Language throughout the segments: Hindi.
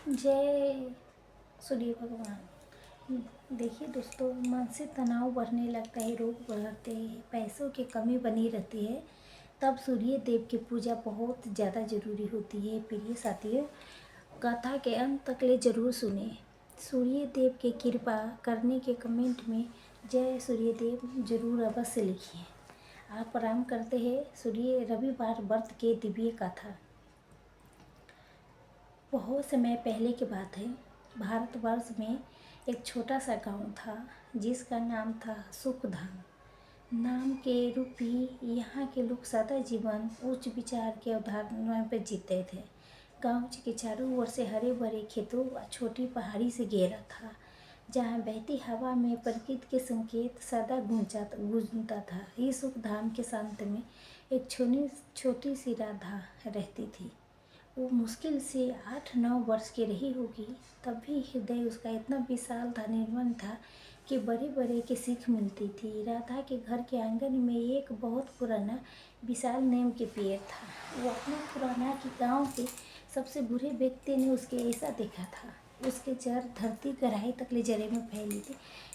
जय सूर्य भगवान। देखिए दोस्तों, मानसिक तनाव बढ़ने लगता है, रोग बढ़ते हैं, पैसों की कमी बनी रहती है, तब सूर्य देव की पूजा बहुत ज़्यादा जरूरी होती है। प्रिय साथियों, कथा के अंत तक ले जरूर सुने। सूर्य देव की कृपा करने के कमेंट में जय सूर्य देव जरूर अवश्य लिखिए। आप प्रणाम करते हैं सूर्य रविवार व्रत के दिव्य कथा। बहुत समय पहले की बात है। भारतवर्ष में एक छोटा सा गांव था जिसका नाम था सुखधाम। नाम के रूप ही यहाँ के लोग सदा जीवन उच्च विचार के अवधारणा पर जीते थे। गांव के चारों ओर से हरे भरे खेतों व छोटी पहाड़ी से घेरा था, जहाँ बहती हवा में प्रकृति के संकेत सदा गूंजता था। इस सुखधाम के शांत में एक छोटी सी राधा रहती थी। वो मुश्किल से 8-9 वर्ष की रही होगी, तब भी हृदय उसका इतना विशाल था, निर्मल था कि बड़े बड़े की सीख मिलती थी। राधा के घर के आंगन में एक बहुत पुराना विशाल नीम के पेड़ था। वो इतना पुराना कि गांव के सबसे बुरे व्यक्ति ने उसके ऐसा देखा था। उसके जड़ धरती गहराई तक ले जड़े में फैली थी,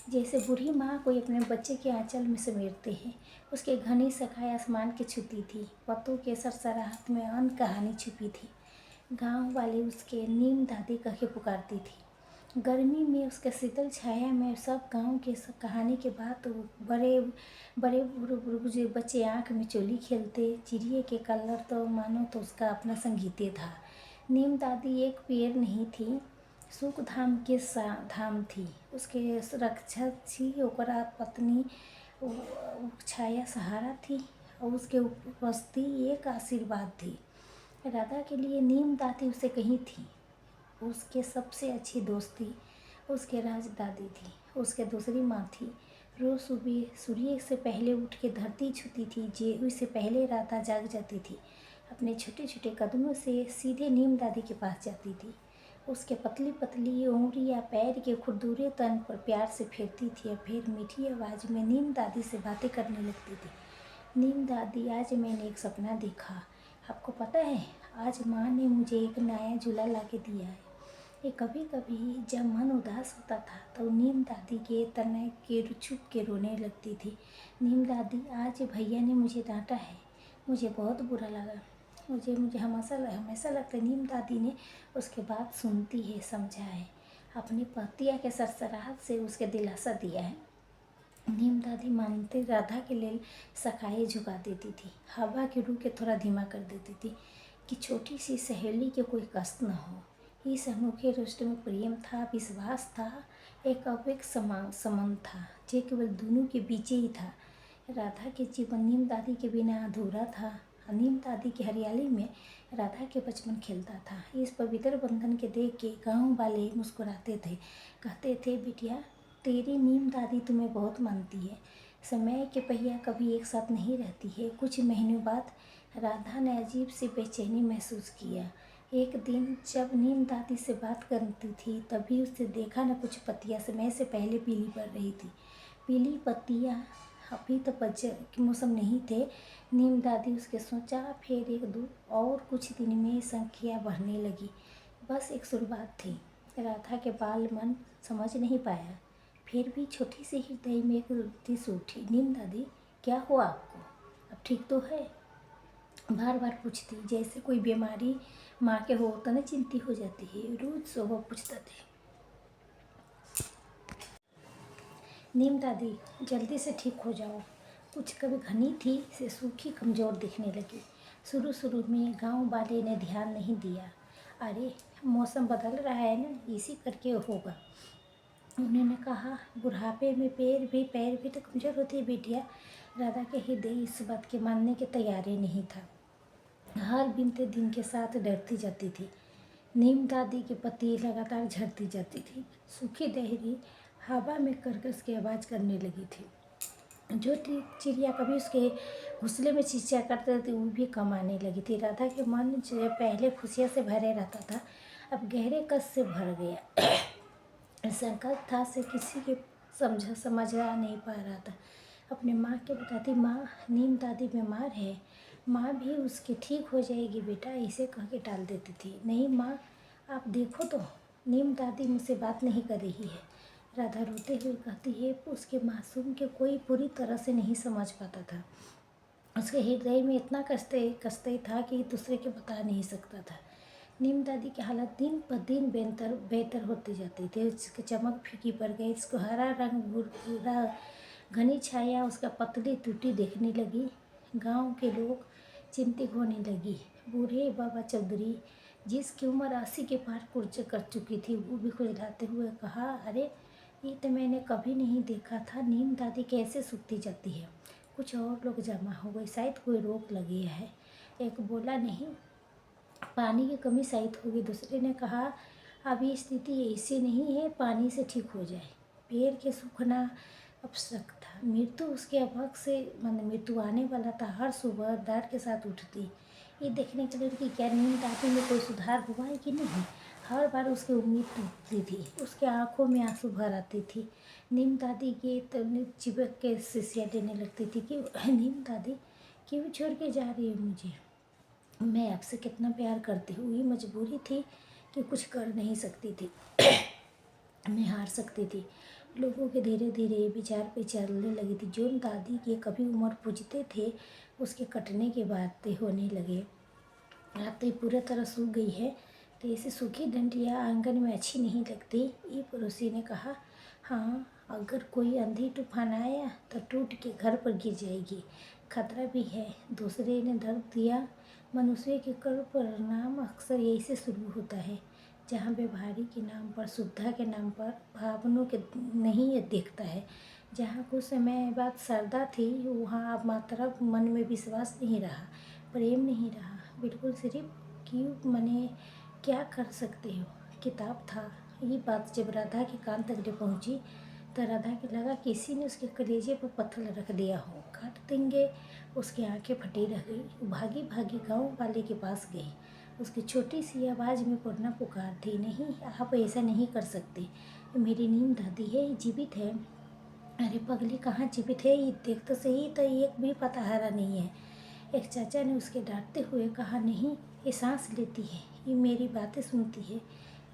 जैसे बूढ़ी माँ कोई अपने बच्चे के आंचल में समेटते हैं। उसके घनी शाखाएं आसमान की छुती थी, पत्तों के सरसराहट में अनंत कहानी छुपी थी। गांव वाले उसके नीम दादी कह के पुकारती थी। गर्मी में उसके शीतल छाया में सब गांव के सब कहानी के बाद बड़े बड़े बुजुर्ग बच्चे आंख में चोली खेलते। चिड़िए के कलर तो मानो तो उसका अपना संगीते था। नीम दादी एक पेड़ नहीं थी, सुख धाम के धाम थी। उसके रक्षक थी, ओकरा पत्नी छाया सहारा थी, और उसके उपस्थिति एक आशीर्वाद थी। राधा के लिए नीम दादी उसे कहीं थी। उसके सबसे अच्छी दोस्त थी, उसके राज दादी थी, उसके दूसरी माँ थी। रोज सुबह सूर्य से पहले उठ के धरती छूती थी। जे से पहले राधा जाग जाती थी। अपने छोटे छोटे कदमों से सीधे नीम दादी के पास जाती थी। उसके पतली पतली उंगली या पैर के खुरदुरे तन पर प्यार से फेरती थी और फिर मीठी आवाज़ में नीम दादी से बातें करने लगती थी। नीम दादी, आज मैंने एक सपना देखा। आपको पता है, आज माँ ने मुझे एक नया झूला ला के दिया है। ये कभी कभी जब मन उदास होता था तो नीम दादी के तने के छुप के रोने लगती थी। नीम दादी, आज भैया ने मुझे डांटा है, मुझे बहुत बुरा लगा। मुझे हमेशा लगता है नीम दादी ने उसके बात सुनती है, समझा है, अपनी पतिया के सरसराहट से उसके दिलासा दिया है। नीम दादी मानते राधा के लिए सखाए झुका देती थी, हवा के रूह के थोड़ा धीमा कर देती थी कि छोटी सी सहेली के कोई कष्ट न हो। इस अनोखे रिश्ते में प्रेम था, विश्वास था, एक अव्यक्त संबंध था जो केवल दोनों के बीच ही था। राधा के जीवन नीम दादी के बिना अधूरा था। नीम दादी की हरियाली में राधा के बचपन खेलता था। इस पवित्र बंधन के देख के गाँव वाले मुस्कुराते थे, कहते थे, बिटिया तेरी नीम दादी तुम्हें बहुत मानती है। समय के पहिया कभी एक साथ नहीं रहती है। कुछ महीनों बाद राधा ने अजीब सी बेचैनी महसूस किया। एक दिन जब नीम दादी से बात करती थी, तभी उसने देखा न कुछ पत्तियाँ समय से पहले पीली पड़ रही थी। पीली पत्तियाँ, अभी तो पतझड़ के मौसम नहीं थे। नीम दादी उसके सोचा, फिर एक दो और कुछ दिन में संख्या बढ़ने लगी। बस एक शुरुआत थी। राधा के बाल मन समझ नहीं पाया, फिर भी छोटी सी हृदय में एक दिस उठी। नीम दादी, क्या हुआ आपको? अब ठीक तो है? बार बार पूछती, जैसे कोई बीमारी माँ के हो तो न चिंती हो जाती है। रोज सुबह पूछता थे। नीम दादी, जल्दी से ठीक हो जाओ। कुछ कभी घनी थी से सूखी कमज़ोर दिखने लगी। शुरू में गांव वाले ने ध्यान नहीं दिया। अरे मौसम बदल रहा है ना, इसी करके होगा। उन्होंने कहा, बुढ़ापे में पैर भी तो कमज़ोर होती है बेटिया। राधा के हृदय इस बात के मानने के तैयार ही नहीं था। हर बीतते दिन के साथ डरती जाती थी। नीम दादी की पत्ती लगातार झड़ती जाती थी। सूखी दहरी हवा में कर्कश की आवाज़ करने लगी थी। जो चिड़िया कभी उसके घोंसले में चिचिया करते थे, वो भी कम आने लगी थी। राधा के मन जो पहले खुशियों से भरे रहता था, अब गहरे कष्ट से भर गया। संकट था से किसी के समझ नहीं पा रहा था। अपने माँ के बताती, माँ नीम दादी बीमार है। माँ भी उसकी ठीक हो जाएगी बेटा, इसे कह के टाल देती थी। नहीं माँ, आप देखो तो, नीम दादी मुझसे बात नहीं कर रही है। राधा रोते हुए कहती है। उसके मासूम के कोई पूरी तरह से नहीं समझ पाता था। उसके हृदय में इतना कष्ट था कि दूसरे के बता नहीं सकता था। नीम दादी की हालत दिन पर दिन बेहतर होती जाती थी। उसकी चमक फीकी पड़ गई। उसको हरा रंग पूरा घनी छाया उसका पतली टूटी देखने लगी। गांव के लोग चिंतित होने लगी। बूढ़े बाबा चौधरी, जिसकी उम्र 80 के पार कर चुकी थी, वो भी खुजलाते हुए कहा, अरे ये तो मैंने कभी नहीं देखा था। नीम दादी कैसे सूखती जाती है। कुछ और लोग जमा हो गए। शायद कोई रोग लगी है। एक बोला, नहीं, पानी की कमी शायद होगी। दूसरे ने कहा, अभी स्थिति ऐसी नहीं है, पानी से ठीक हो जाए। पेड़ के सूखना आवश्यक था। मृत्यु उसके अभक से मृत्यु आने वाला था। हर सुबह डर के साथ उठती, ये देखने के लिए कि क्या नीम दादी में कोई सुधार हुआ है कि नहीं। हर बार उसकी उम्मीद टूटती थी। उसके आंखों में आंसू भर आती थी। नीम दादी के चिपक के सिसिया देने लगती थी कि नीम दादी क्यों छोड़ के जा रही हो मुझे। मैं आपसे कितना प्यार करती हूँ। ये मजबूरी थी कि कुछ कर नहीं सकती थी। मैं हार सकती थी। लोगों के धीरे धीरे विचार पे चलने लगी थी। जो दादी के कभी उम्र पूछते थे, उसके कटने के बाद होने लगे। अब तो ये पूरी तरह सूख गई है, तो ऐसी सूखी डंडियाँ आंगन में अच्छी नहीं लगती। ये पड़ोसी ने कहा, हाँ, अगर कोई आंधी तूफान आया तो टूट के घर पर गिर जाएगी, खतरा भी है। दूसरे ने दर्द दिया। मनुष्य के कर परिणाम अक्सर यही से शुरू होता है, जहाँ व्यवहारी के नाम पर, सुविधा के नाम पर भावनों के नहीं ये देखता है। जहाँ कुछ समय बाद श्रद्धा थी, वहाँ अब मात्र मन में विश्वास नहीं रहा, प्रेम नहीं रहा। बिल्कुल सिर्फ क्यों मने क्या कर सकते हो, किताब था। ये बात जब राधा के कान तक ले पहुँची तो राधा के लगा किसी ने उसके कलेजे पर पत्थर रख दिया हो। काट देंगे। उसकी आंखें फटी रह गई। वो भागी भागी गांव वाले के पास गई। उसकी छोटी सी आवाज़ में करना पुकार थी, नहीं, आप ऐसा नहीं कर सकते। मेरी नीम दादी है, ये जीवित है। अरे पगली, कहाँ जीवित है, ये देख तो सही, तो एक भी पताहारा नहीं है। एक चाचा ने उसके डांटते हुए कहा, नहीं, ये सांस लेती है, ये मेरी बातें सुनती है।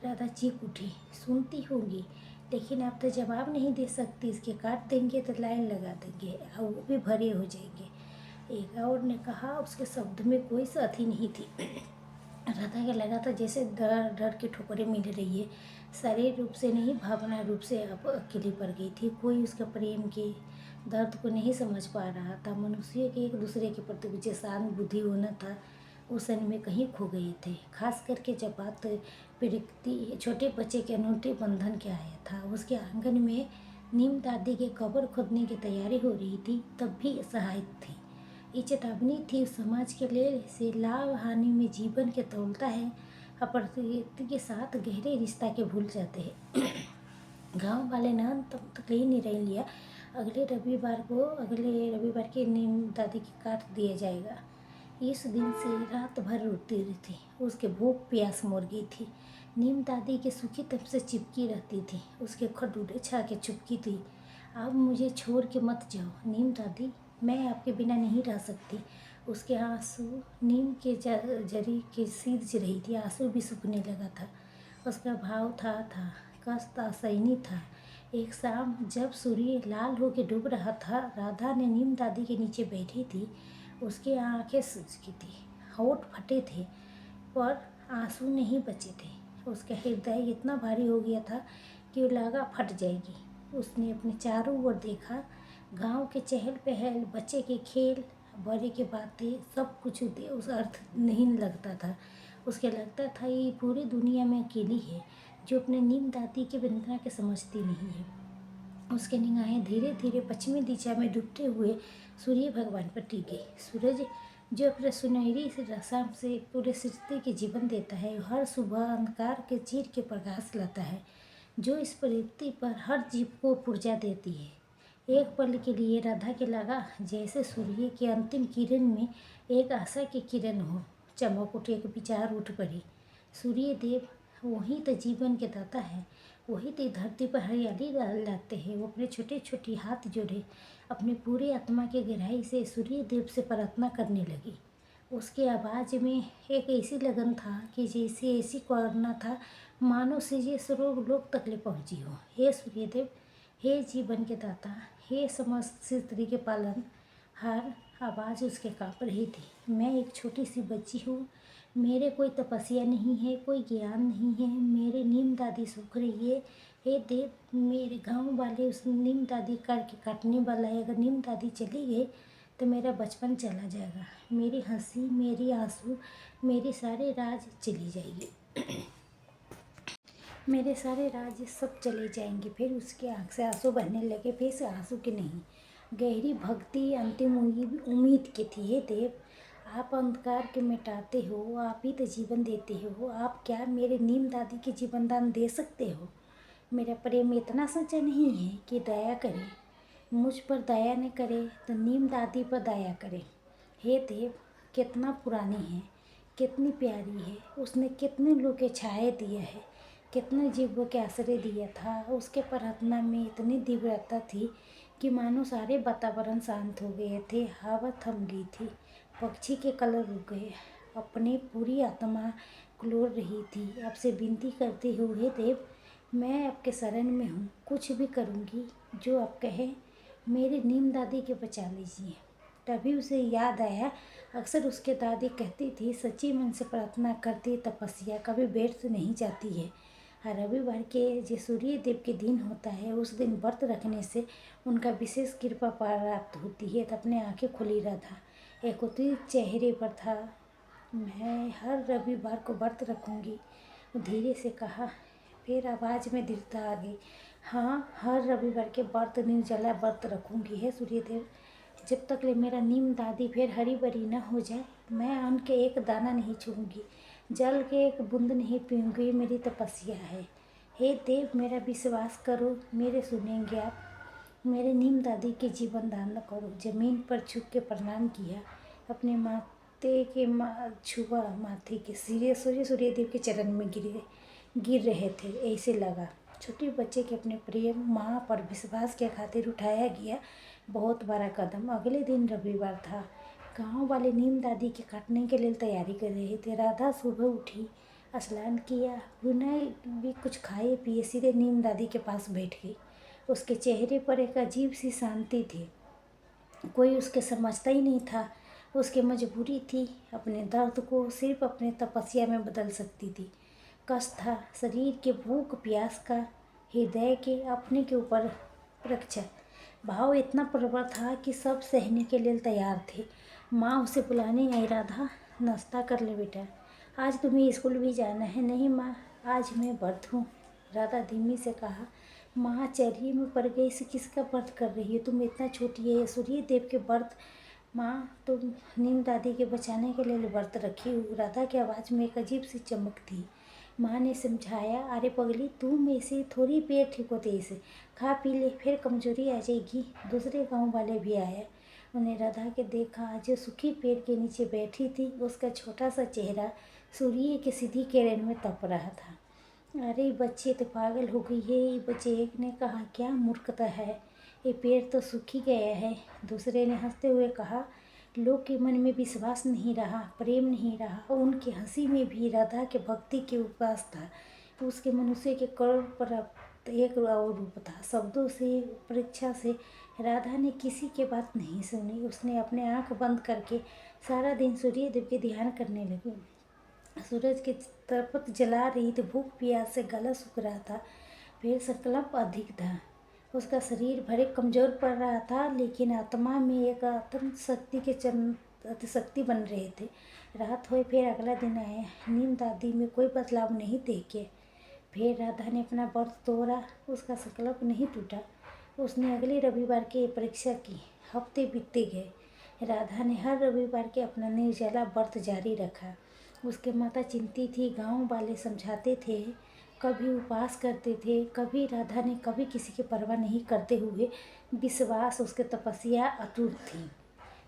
राधा चीख उठी, सुनती होगी, लेकिन आप तो जवाब नहीं दे सकती। इसके काट देंगे तो लाइन लगा देंगे और वो भी भरे हो जाएंगे। एक और ने कहा। उसके शब्द में कोई साथी नहीं थी। राधा के लगा था जैसे डर डर के ठोकरें मिल रही है। शारीरिक रूप से नहीं, भावना रूप से अब अकेली पड़ गई थी। कोई उसके प्रेम के दर्द को नहीं समझ पा रहा था। मनुष्य के एक दूसरे के प्रति मुझे सहानुभूति होना था, उस क्षण में कहीं खो गए थे। खास करके जब बात व्यक्ति छोटे बच्चे के अनूठे बंधन के आया था। उसके आंगन में नीम दादी के कब्र खोदने की तैयारी हो रही थी, तब भी सहायक थी। ये चेतावनी थी उस समाज के लिए से लाभ हानि में जीवन के तौलता है। अपरिचित के साथ गहरे रिश्ता के भूल जाते हैं। गांव वाले ने अंत तक ही निर्णय लिया, अगले रविवार के नीम दादी की काट दिया जाएगा। इस दिन से रात भर रोती रही थी। उसके भूख प्यास मर गई थी। नीम दादी के सूखी तब से चिपकी रहती थी। उसके खडूडे छा के चुपकी थी। अब मुझे छोड़ के मत जाओ नीम दादी, मैं आपके बिना नहीं रह सकती। उसके आंसू नीम के जरी के सींच रही थी। आंसू भी सूखने लगा था। उसका भाव था कष्ट असहनीय था। एक शाम जब सूर्य लाल होकर डूब रहा था, राधा ने नीम दादी के नीचे बैठी थी। उसकी आंखें सूखी थी, होंठ फटे थे, पर आंसू नहीं बचे थे। उसका हृदय इतना भारी हो गया था कि वो लगा फट जाएगी। उसने अपने चारों ओर देखा। गांव के चहल पहल, बच्चे के खेल, बड़े के बातें, सब कुछ उस अर्थ नहीं लगता था। उसके लगता था ये पूरी दुनिया में अकेली है जो अपने नीम दादी के वंदना के समझती नहीं है। उसके निगाहें धीरे धीरे पश्चिमी दिशा में डूबते हुए सूर्य भगवान पर टिक गई। सूरज जो अपने सुनहरी रश्मि से पूरे सृष्टि के जीवन देता है, हर सुबह अंधकार के चीर के प्रकाश लाता है, जो इस पृथ्वी पर हर जीव को ऊर्जा देती है। एक पल के लिए राधा के लगा जैसे सूर्य के अंतिम किरण में एक आशा की किरण हो। चमक उठ एक विचार उठ पड़ी। सूर्य देव वही तो जीवन के दाता है, वही तो धरती पर हरियाली लाते हैं। वो अपने छोटे छोटे हाथ जोड़े, अपने पूरे आत्मा के गहराई से सूर्य देव से प्रार्थना करने लगी। उसकी आवाज़ में एक ऐसी लगन था कि जैसे ऐसी करना था मानो से ये लोग तक ले पहुँची हो। हे सूर्यदेव, हे जीवन के दाता, हे समस्त स्त्री के पालन, हर आवाज़ उसके काँप रही थी। मैं एक छोटी सी बच्ची हूँ, मेरे कोई तपस्या नहीं है, कोई ज्ञान नहीं है, मेरे नीम दादी सूख रही है। हे देव, मेरे गांव वाले उस नीम दादी करके काटने वाला है। अगर नीम दादी चली गई तो मेरा बचपन चला जाएगा, मेरी हंसी, मेरी आंसू, मेरी सारे राज चली जाएगी, मेरे सारे राज्य सब चले जाएंगे। फिर उसकी आँख से आंसू बहने लगे, फिर से आंसू की नहीं, गहरी भक्ति अंतिम उम्मीद की थी। हे देव, आप अंधकार के मिटाते हो, आप ही तो जीवन देते हो। आप क्या मेरे नीम दादी के जीवन दान दे सकते हो? मेरा प्रेम इतना सच्चा नहीं है कि दया करे, मुझ पर दया न करे तो नीम दादी पर दया करे। हे देव, कितना पुरानी है, कितनी प्यारी है, उसने कितने लोग के छाए दिया है, कितने जीवों के आश्रय दिया था। उसके प्रार्थना में इतनी दिव्यता थी कि मानो सारे वातावरण शांत हो गए थे, हवा थम गई थी, पक्षी के कलर रुक गए, अपनी पूरी आत्मा क्लोर रही थी। आपसे विनती करती हूँ, हे देव, मैं आपके शरण में हूँ, कुछ भी करूँगी जो आप कहें। मेरी नीम दादी के बचा लीजिए। तभी उसे याद आया, अक्सर उसके दादी कहती थी, सच्ची मन से प्रार्थना करती तपस्या कभी व्यर्थ नहीं जाती है। रविवार के जो सूर्य देव के दिन होता है, उस दिन व्रत रखने से उनका विशेष कृपा प्राप्त होती है। तो अपने आंखें खुली रहा था, एक उतरी चेहरे पर था, मैं हर रविवार को व्रत रखूँगी, धीरे से कहा। फिर आवाज़ में दृढ़ता आ गई, हाँ, हर रविवार के व्रत निर्जला व्रत रखूँगी। है सूर्यदेव, जब तक ले मेरा नीम दादी फिर हरी भरी न हो जाए, मैं अन्न के एक दाना नहीं छूऊंगी, जल के एक बूंद नहीं पीऊँगी, मेरी तपस्या है। हे देव, मेरा विश्वास करो, मेरे सुनेंगे आप। मेरे नीम दादी के जीवन दान करो। जमीन पर झुक के प्रणाम किया, अपने माथे के छुआ, माथे के सिरे सूर्यदेव के चरण में गिर रहे थे। ऐसे लगा छोटे बच्चे के अपने प्रेम माँ पर विश्वास के खातिर उठाया गया बहुत बड़ा कदम। अगले दिन रविवार था, गांव वाले नीम दादी के काटने के लिए तैयारी कर रहे थे। राधा सुबह उठी, स्नान किया, बिना भी कुछ खाए पिए सीधे नीम दादी के पास बैठ गई। उसके चेहरे पर एक अजीब सी शांति थी, कोई उसके समझता ही नहीं था। उसकी मजबूरी थी, अपने दर्द को सिर्फ अपने तपस्या में बदल सकती थी। कष्ट था, शरीर के भूख प्यास का, हृदय के अपने के ऊपर रक्षा भाव इतना प्रबल था कि सब सहने के लिए तैयार थे। माँ उसे बुलाने आई, राधा नाश्ता कर ले बेटा, आज तुम्हें स्कूल भी जाना है। नहीं माँ, आज मैं व्रत हूँ, राधा धीमी से कहा। माँ चर्ही में पड़ गई, से किसका व्रत कर रही है? तुम इतना छोटी है, सूर्य देव के व्रत। माँ, तुम नीम दादी के बचाने के लिए व्रत रखी हो। राधा की आवाज़ में एक अजीब सी चमक थी। माँ ने समझाया, अरे पगली, तुम ऐसे थोड़ी पेट ठीक होते, इसे खा पी ले, फिर कमजोरी आ जाएगी। दूसरे गांव वाले भी आए, उन्हें राधा के देखा, जो सूखी पेड़ के नीचे बैठी थी, उसका छोटा सा चेहरा सूर्य की सीधी किरण में तप रहा था। अरे बच्चे तो पागल हो गई है, ये बच्चे, एक ने कहा, क्या मूर्खता है, ये पेड़ तो सूख ही गया है। दूसरे ने हंसते हुए कहा, लोग के मन में विश्वास नहीं रहा, प्रेम नहीं रहा। उनकी हंसी में भी राधा के भक्ति के उपवास था। उसके मनुष्य के करोड़ पर एक और रूप था। शब्दों से, परीक्षा से राधा ने किसी के बात नहीं सुनी। उसने अपने आंख बंद करके सारा दिन सूर्य देव के ध्यान करने लगी। सूरज की तरपत जला रही थी, भूख प्यास से गला सूख रहा था, फिर संकल्प अधिक था। उसका शरीर भरे कमजोर पड़ रहा था, लेकिन आत्मा में एक आत्म शक्ति के शक्ति बन रहे थे। रात हुई, फिर अगला दिन आया। नीम दादी में कोई बदलाव नहीं देखे। फिर राधा ने अपना व्रत तोड़ा, उसका संकल्प नहीं टूटा। उसने अगले रविवार की परीक्षा की। हफ्ते बीतते गए, राधा ने हर रविवार के अपना निर्जला व्रत जारी रखा। उसके माता चिंतित थी, गांव वाले समझाते थे, कभी उपवास करते थे, कभी राधा ने कभी किसी की परवाह नहीं करते हुए विश्वास, उसके तपस्या अटूट थी।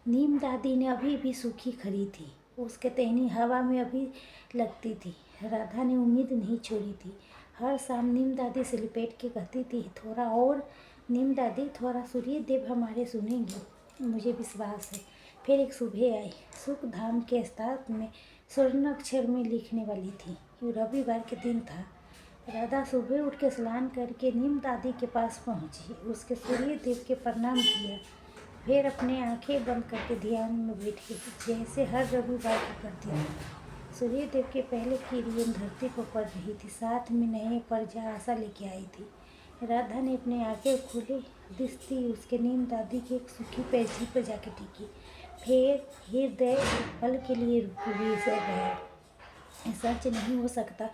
नीम दादी ने अभी भी सूखी खड़ी थी, उसके टहनी हवा में अभी लगती थी। राधा ने उम्मीद नहीं छोड़ी थी। हर शाम नीम दादी से लिपेट के कहती थी, थोड़ा और नीम दादी, थोड़ा, सूर्य देव हमारे सुनेंगे, मुझे विश्वास है। फिर एक सुबह आई, सुख धाम के स्थान में स्वर्ण अक्षर में लिखने वाली थी। ये रविवार के दिन था। राधा सुबह उठ के स्नान करके नीम दादी के पास पहुंची। उसके सूर्य देव के प्रणाम किया, फिर अपने आंखें बंद करके ध्यान में बैठ गई, जैसे हर रविवार को करती थी। सूर्य देव के पहले किरण धरती पर पड़ रही थी, साथ में नए पर जा आशा लेके आई थी। राधा ने अपने आंखें खोले, दिखती उसके नीम दादी के एक सूखी पैजी पर जाके टिकी। फिर हृदय एक पल के लिए रुक गया। सच नहीं हो सकता,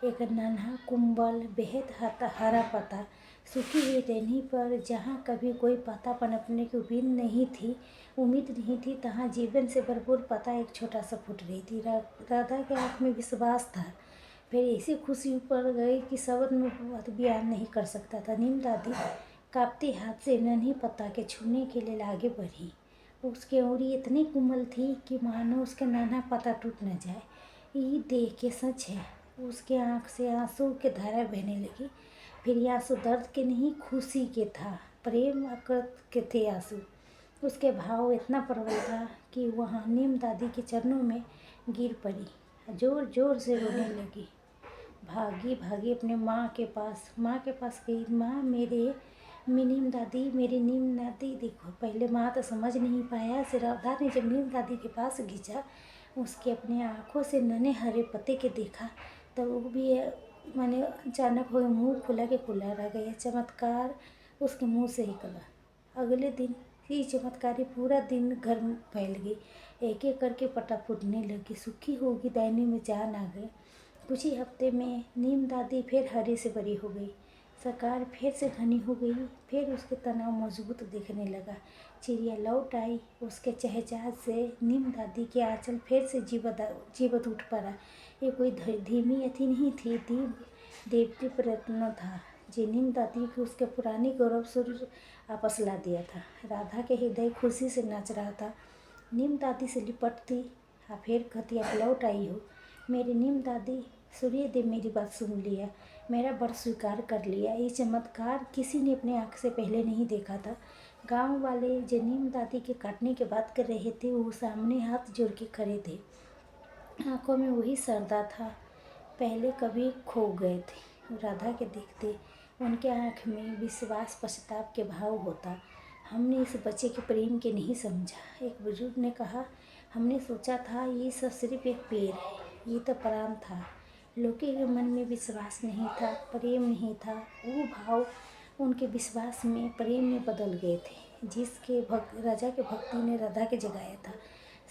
एक नन्हा कुंबल बेहद हरा पत्ता सूखी हुई टहनी पर, जहाँ कभी कोई पत्ता पनपने की उम्मीद नहीं थी, तहाँ जीवन से भरपूर पत्ता एक छोटा सा फूट रही थी। राधा के आँख में विश्वास था, फिर ऐसी खुशी पड़ गई कि शब्द में बात बयान नहीं कर सकता था। नीम दादी कांपते हाथ से नन्ही पत्ता के छूने के लिए आगे बढ़ी। उसकी उंगली इतनी कोमल थी कि मानो उसका नन्हा पत्ता टूट न जाए। ये देख के सच है, उसके आँख से आंसू की धारा बहने लगी। फिर ये आंसू दर्द के नहीं, खुशी के था, प्रेम आकृत के थे आंसू। उसके भाव इतना प्रबल था कि वहाँ नीम दादी के चरणों में गिर पड़ी, जोर जोर से रोने लगी। भागी भागी अपने माँ के पास गई। माँ, मेरी नीम दादी देखो। पहले माँ तो समझ नहीं पाया। राधा ने जब नीम दादी के पास खींचा, उसके अपने आँखों से नन्हे हरे पत्ते के देखा, तो वो भी मैंने अचानक हो मुँह खुला के खुला रह गया। चमत्कार उसके मुँह से निकला। अगले दिन ही चमत्कारी पूरा दिन घर में फैल गई। एक एक करके पत्ता फूटने लगी, सूखी होगी दाहिने में जान आ गई। कुछ ही हफ्ते में नीम दादी फिर हरे से बड़ी हो गई, सरकार फिर से घनी हो गई, फिर उसके तनाव मजबूत दिखने लगा। चिड़िया लौट आई, उसके चहचहाट से नीम दादी के आंचल फिर से जीवत उठ पड़ा। ये कोई धीमी अथी नहीं थी, देवती प्रयत्न था, जो नीम दादी को उसके पुरानी गौरव सूर्य वापस ला दिया था। राधा के हृदय खुशी से नाच रहा था। नीम दादी से लिपटती, फिर कहती, आप लौट आई हो मेरी नीम दादी। सूर्य देव मेरी बात सुन लिया, मेरा व्रत स्वीकार कर लिया। ये चमत्कार किसी ने अपने आँख से पहले नहीं देखा था। गांव वाले जो नीम दादी के काटने की बात कर रहे थे, वो सामने हाथ जोड़ के खड़े थे। आंखों में वही श्रद्धा था, पहले कभी खो गए थे। राधा के देखते उनके आँख में विश्वास पश्चाताप के भाव होता। हमने इस बच्चे के प्रेम के नहीं समझा। एक बुजुर्ग ने कहा, हमने सोचा था ये सब सिर्फ एक पेड़ है, ये तो प्राण था। लोगों के मन में विश्वास नहीं था, प्रेम नहीं था। वो भाव उनके विश्वास में, प्रेम में बदल गए थे। जिसके राजा के भक्ति ने राधा के जगाया था,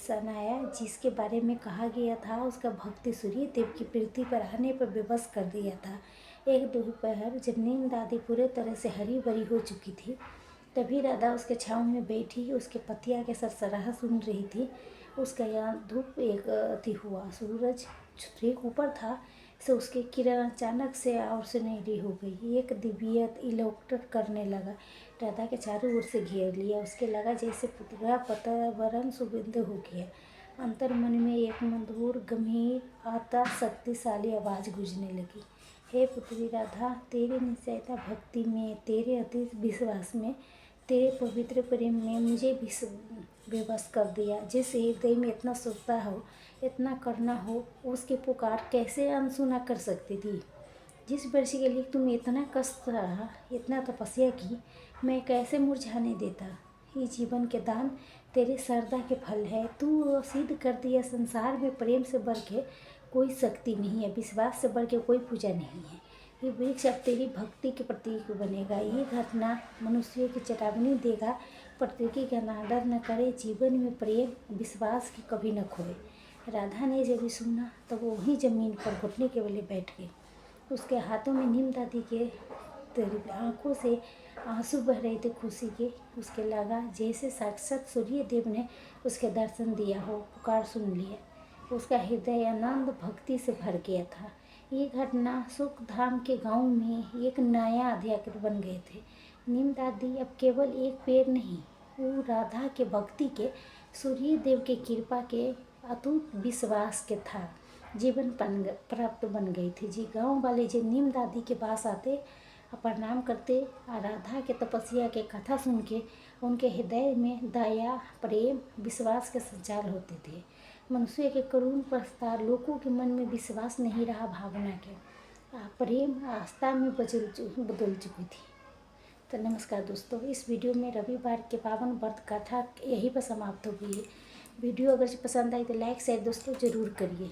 सनाया जिसके बारे में कहा गया था, उसका भक्ति सूर्य देव की पृथ्वी पर आने पर बेबस कर दिया था। एक दोपहर जब नीम दादी पूरे तरह से हरी भरी हो चुकी थी, तभी राधा उसके छाँव में बैठी उसके पतिया के सरसराह सुन रही थी। उसका यहाँ धूप एक अति हुआ, सूरज ठीक ऊपर था, से उसकी किरण अचानक से और से नीली हो गई। एक दिव्यत इलोक्ट करने लगा, राधा के चारों ओर से घेर लिया। उसके लगा जैसे पूरा वातावरण सुगंध हो गया। अंतर मन में एक मधुर गंभीर आता शक्तिशाली आवाज़ गूंजने लगी, हे पुत्री राधा, तेरे निश्चयता भक्ति में, तेरे अति विश्वास में, तेरे पवित्र प्रेम में मुझे बेबस कर दिया। जिस हृदय में इतना शुद्धता हो, इतना करना हो, उसकी पुकार कैसे अनसुना कर सकती थी। जिस वर्ष के लिए तुम इतना कष्ट रहा, इतना तपस्या की, मैं कैसे मुरझाने देता। ये जीवन के दान तेरे श्रद्धा के फल है। तू सिद्ध कर दिया, संसार में प्रेम से बढ़ के कोई शक्ति नहीं है, विश्वास से बढ़ के कोई पूजा नहीं है। ये वृक्ष अब तेरी भक्ति के प्रतीक बनेगा। ये घटना मनुष्य की चेतावनी देगा, प्रकृति का अनादर न करे, जीवन में प्रेम विश्वास की कभी न खोए। राधा ने जब भी सुना तो वो वहीं जमीन पर घुटने के बले बैठ गई। उसके हाथों में नीम दादी के आंखों से आंसू बह रहे थे खुशी के। उसके लगा जैसे साक्षात सूर्य देव ने उसके दर्शन दिया हो, पुकार सुन लिया। उसका हृदय आनंद भक्ति से भर गया था। ये घटना सुख धाम के गांव में एक नया अध्याय बन गए थे। नीम दादी अब केवल एक पेड़ नहीं, वो राधा के भक्ति के, सूर्य देव के कृपा के अटूट विश्वास के था जीवन प्राप्त बन गई थी। जी गांव वाले जो नीम दादी के पास आते, प्रणाम करते। राधा के तपस्या के कथा सुन के उनके हृदय में दया, प्रेम, विश्वास के संचार होते थे। मनुष्य के करुण प्रस्ताव लोगों के मन में विश्वास नहीं रहा, भावना के प्रेम आस्था में बदल चुकी थी। तो नमस्कार दोस्तों, इस वीडियो में रविवार के पावन व्रत कथा यहीं पर समाप्त हो गई है। वीडियो अगर पसंद आई तो लाइक शेयर दोस्तों ज़रूर करिए।